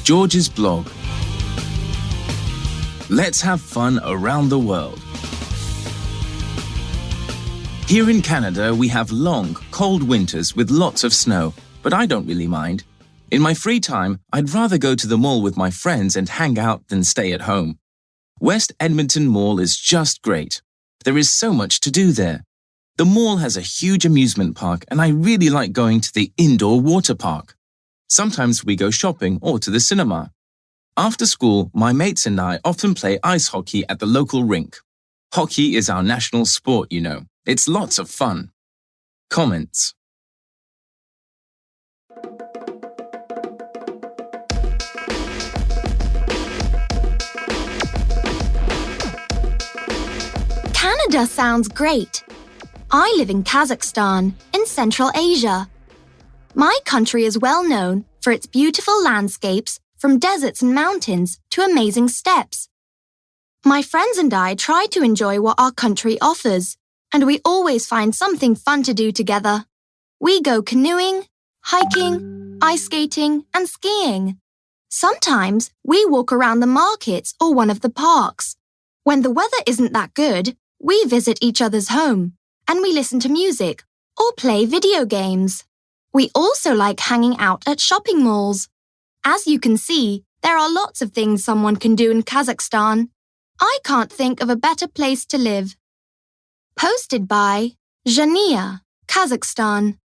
George's blog. Let's have fun around the world. Here in Canada, we have long, cold winters with lots of snow, but I don't really mind. In my free time, I'd rather go to the mall with my friends and hang out than stay at home. West Edmonton Mall is just great. There is so much to do there. The mall has a huge amusement park, and I really like going to the indoor water park. Sometimes we go shopping or to the cinema. After school, my mates and I often play ice hockey at the local rink. Hockey is our national sport, you know. It's lots of fun. Comments. Canada sounds great. I live in Kazakhstan, in Central Asia. My country is well known for its beautiful landscapes, from deserts and mountains to amazing steppes. My friends and I try to enjoy what our country offers, and we always find something fun to do together. We go canoeing, hiking, ice skating, and skiing. Sometimes we walk around the markets or one of the parks. When the weather isn't that good, we visit each other's home, and we listen to music or play video games. We also like hanging out at shopping malls. As you can see, there are lots of things someone can do in Kazakhstan. I can't think of a better place to live. Posted by Zhania, Kazakhstan.